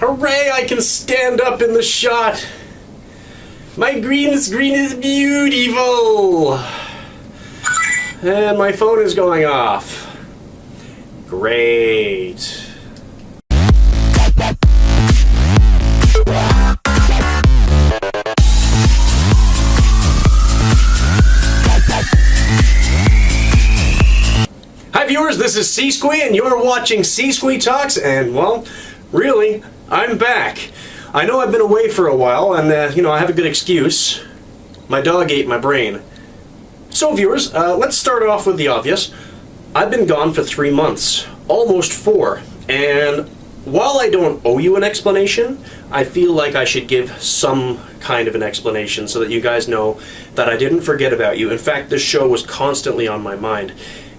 Hooray, I can stand up in the shot! My green screen is beautiful! And my phone is going off. Great. Hi viewers, this is Seesquee and you're watching Seesquee Talks, and well, really, I'm back. I know I've been away for a while and I have a good excuse. My dog ate my brain. So viewers, let's start off with the obvious. I've been gone for 3 months, almost 4, and while I don't owe you an explanation, I feel like I should give some kind of an explanation so that you guys know that I didn't forget about you. In fact, this show was constantly on my mind.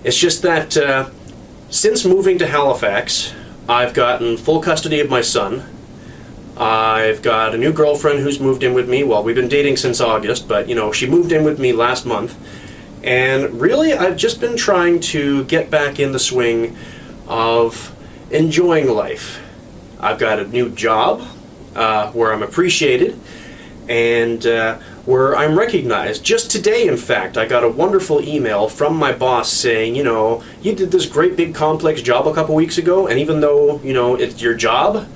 It's just that since moving to Halifax, I've gotten full custody of my son. I've got a new girlfriend who's moved in with me. Well, we've been dating since August, but she moved in with me last month. And really, I've just been trying to get back in the swing of enjoying life. I've got a new job where I'm appreciated and where I'm recognized. Just today, in fact, I got a wonderful email from my boss saying, you did this great big complex job a couple weeks ago, and even though, it's your job,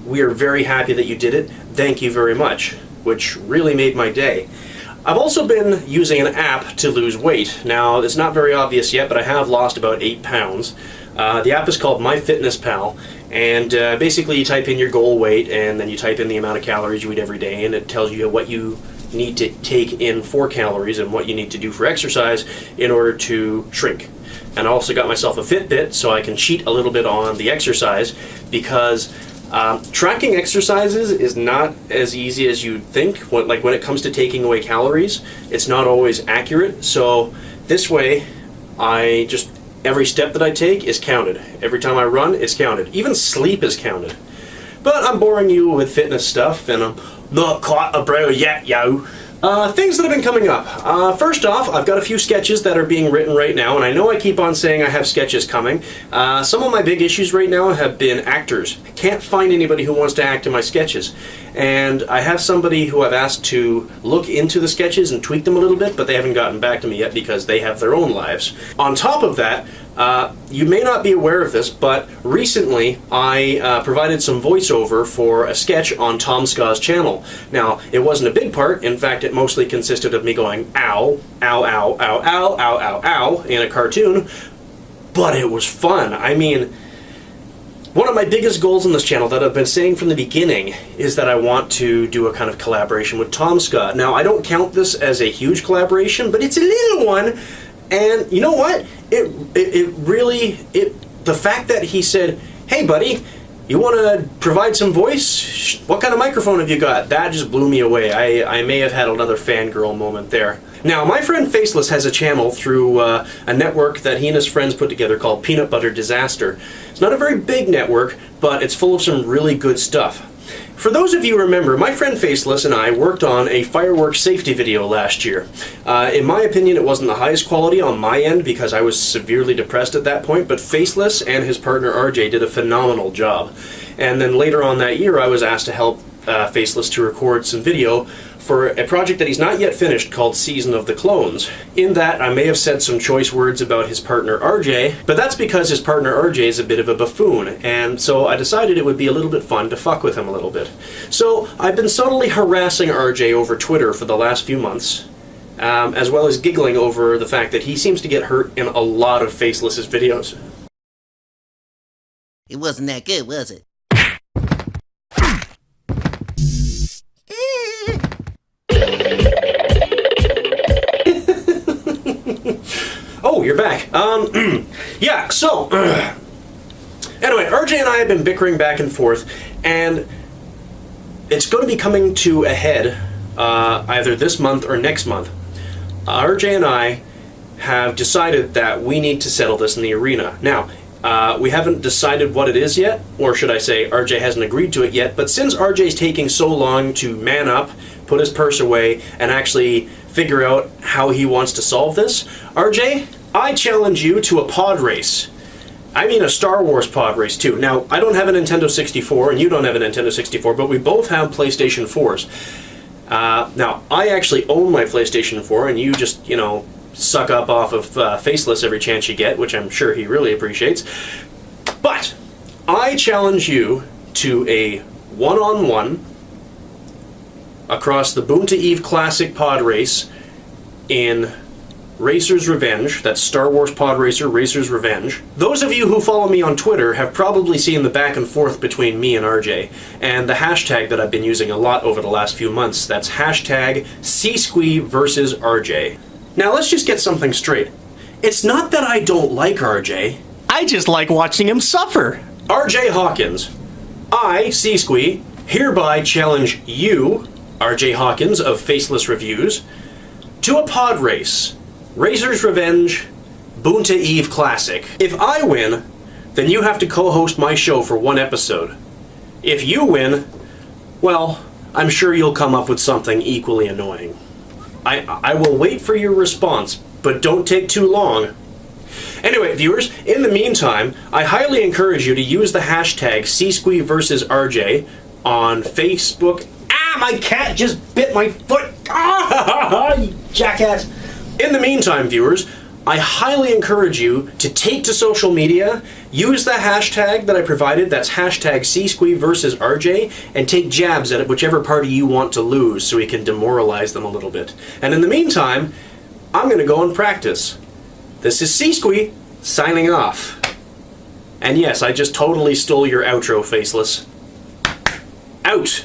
we are very happy that you did it. Thank you very much, which really made my day. I've also been using an app to lose weight. Now, it's not very obvious yet, but I have lost about 8 pounds. The app is called MyFitnessPal, and basically you type in your goal weight, and then you type in the amount of calories you eat every day, and it tells you what you need to take in for calories and what you need to do for exercise in order to shrink. And I also got myself a Fitbit so I can cheat a little bit on the exercise, because tracking exercises is not as easy as you'd think. When it comes to taking away calories, it's not always accurate. So this way, every step that I take is counted. Every time I run, it's counted. Even sleep is counted. But I'm boring you with fitness stuff, and I'm not quite a bro yet, yo. Things that have been coming up. First off, I've got a few sketches that are being written right now, and I know I keep on saying I have sketches coming. Some of my big issues right now have been actors. I can't find anybody who wants to act in my sketches. And I have somebody who I've asked to look into the sketches and tweak them a little bit, but they haven't gotten back to me yet because they have their own lives. On top of that, you may not be aware of this, but recently I provided some voiceover for a sketch on Tom Ska's channel. Now, it wasn't a big part. In fact, it mostly consisted of me going, ow, ow, ow, ow, ow, ow, ow, ow, in a cartoon, but it was fun. I mean, one of my biggest goals on this channel that I've been saying from the beginning is that I want to do a kind of collaboration with Tom Ska. Now, I don't count this as a huge collaboration, but it's a little one. And you know what? The fact that he said, hey buddy, you want to provide some voice? What kind of microphone have you got? That just blew me away. I may have had another fangirl moment there. Now, my friend Faceless has a channel through a network that he and his friends put together called Peanut Butter Disaster. It's not a very big network, but it's full of some really good stuff. For those of you who remember, my friend Faceless and I worked on a fireworks safety video last year. In my opinion, it wasn't the highest quality on my end because I was severely depressed at that point, but Faceless and his partner RJ did a phenomenal job. And then later on that year, I was asked to help Faceless to record some video for a project that he's not yet finished called Season of the Clones. In that, I may have said some choice words about his partner RJ, but that's because his partner RJ is a bit of a buffoon, and so I decided it would be a little bit fun to fuck with him a little bit. So I've been subtly harassing RJ over Twitter for the last few months, as well as giggling over the fact that he seems to get hurt in a lot of Faceless's videos. It wasn't that good, was it? Oh, you're back. Yeah, so, anyway, RJ and I have been bickering back and forth, and it's going to be coming to a head either this month or next month. RJ and I have decided that we need to settle this in the arena. Now, we haven't decided what it is yet, or should I say RJ hasn't agreed to it yet, but since RJ's taking so long to man up, put his purse away, and actually figure out how he wants to solve this, RJ, I challenge you to a pod race. I mean a Star Wars pod race too. Now, I don't have a Nintendo 64, and you don't have a Nintendo 64, but we both have PlayStation 4s. Now, I actually own my PlayStation 4, and you just, you know, suck up off of Faceless every chance you get, which I'm sure he really appreciates. But I challenge you to a one-on-one across the Boonta Eve Classic pod race in Racer's Revenge. That's Star Wars Pod Racer, Racer's Revenge. Those of you who follow me on Twitter have probably seen the back and forth between me and RJ, and the hashtag that I've been using a lot over the last few months. That's hashtag Seesquee versus RJ. Now let's just get something straight. It's not that I don't like RJ. I just like watching him suffer. RJ Hawkins, I, Seesquee, hereby challenge you, RJ Hawkins of Faceless Reviews, to a pod race. Racer's Revenge, Boonta Eve Classic. If I win, then you have to co-host my show for one episode. If you win, well, I'm sure you'll come up with something equally annoying. I will wait for your response, but don't take too long. Anyway, viewers, in the meantime, I highly encourage you to use the hashtag Seesquee versus RJ on Facebook. Ah, my cat just bit my foot! Ah, you jackass! In the meantime, viewers, I highly encourage you to take to social media, use the hashtag that I provided, that's hashtag Seesquee versus RJ, and take jabs at whichever party you want to lose so we can demoralize them a little bit. And in the meantime, I'm going to go and practice. This is Seesquee, signing off. And yes, I just totally stole your outro, Faceless. Out!